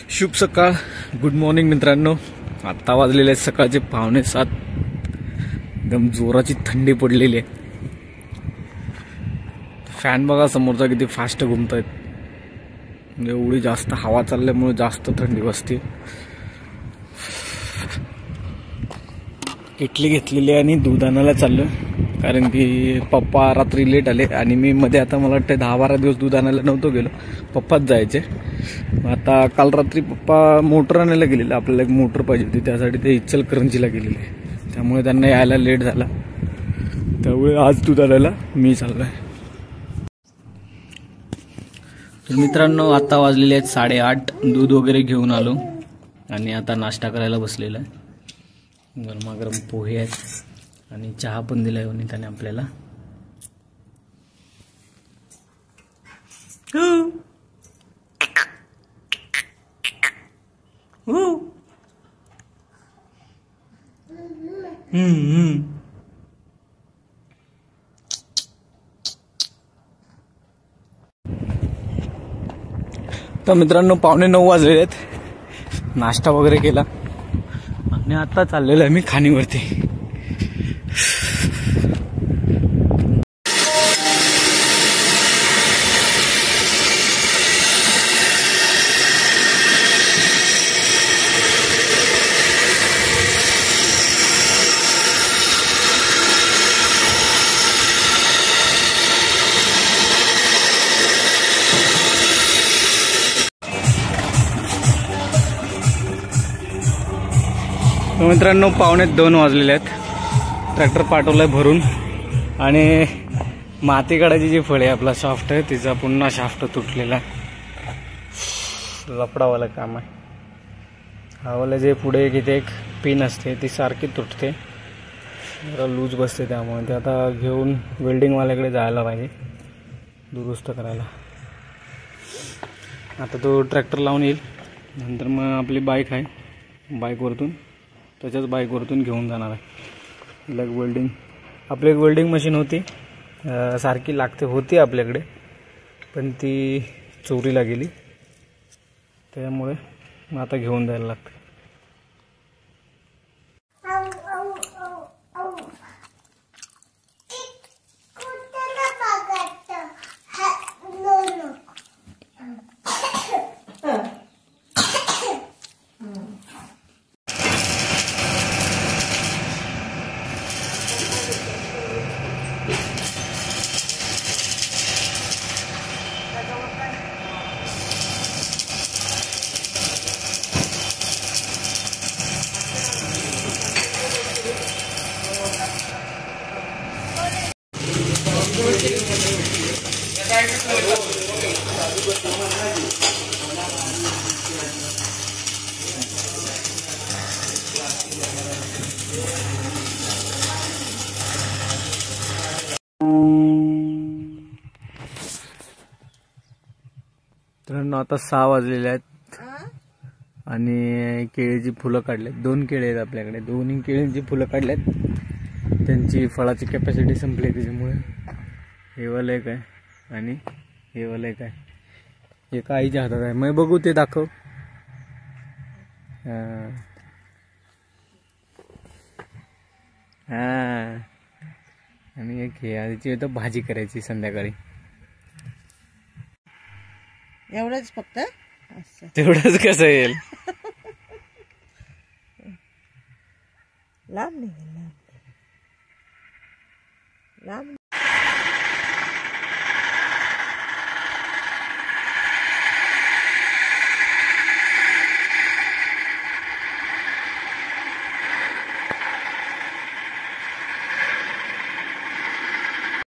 शुभ सकाळ, good morning मित्रांनो. आता वाजलेले आहेत सकाळचे 6:45. एकदम जोराची थंडी पडलेली आहे. फॅन बघा समोरचा किती फास्ट घुमतायत. एवढी जास्त हवा चालल्यामुळे जास्त थंडी बसते. इडली घेतलेली आहे आणि दूध आणायला चाललोय, कारण की पप्पा रात्री लेट आले आणि मी मध्ये आता मला वाटतं 10-12 दिवस दूध आणायला नव्हतो गेलो. पप्पाच जायचे. आता काल रात्री पप्पा मोटर आणायला गेलेले. आपल्याला एक मोटर पाहिजे होती, त्यासाठी ते इचलकरंजीला गेलेले. त्यामुळे त्यांना यायला लेट झाला. त्यामुळे आज दूध आणायला मी चाललोय. तर मित्रांनो, आता वाजलेले आहेत 8:30. दूध वगैरे घेऊन आलो आणि आता नाश्ता करायला बसलेला आहे. गरमागरम पोहे आहेत आणि चहा पण दिलाय आणि त्याने आपल्याला. तर मित्रांनो, 8:45 वाजलेले आहेत. नाश्ता वगैरे केला आणि आता चाललेलो आहे मी खाणीवरती. मित्रांनो, 1:45 वाजलेले आहेत. ट्रॅक्टर पाठवलाय भरून आणि माती काढायची जी फळे आपला शाफ्ट आहे तिचा पुन्हा शाफ्ट तुटलेला. लफडावाला काम आहे. हवाला जे पुढे किती एक पिन असते ती सारखी तुटते, जरा लूज बसते. त्यामुळे ते आता घेऊन वेल्डिंगवाल्याकडे जायला पाहिजे दुरुस्त करायला. आता तो ट्रॅक्टर लावून येईल, नंतर मग आपली बाईक आहे, बाईकवरतून त्याच्याच बाईकवरतून घेऊन जाणार आहे. वेल्डिंग आपली एक वेल्डिंग मशीन होती, सारखी लागते होती आपल्याकडे, पण ती चोरीला गेली. त्यामुळे आता घेऊन जायला लागते. मित्रांनो, आता 6 वाजलेले आहेत आणि केळीची फुलं काढलेत. 2 केळे आहेत आपल्याकडे, दोन्ही केळींची फुलं काढल्यात. त्यांची फळाची कॅपॅसिटी संपली, त्याच्यामुळे हे वालं एक आहे आणि हे वालं एक आहे. एक आईच्या हातात आहे. मग बघू, ते दाखव. हा, आणि एक हे आईची तर भाजी करायची संध्याकाळी. एवढंच फक्त? तेवढंच कसं येईल? लांब नाही, लांब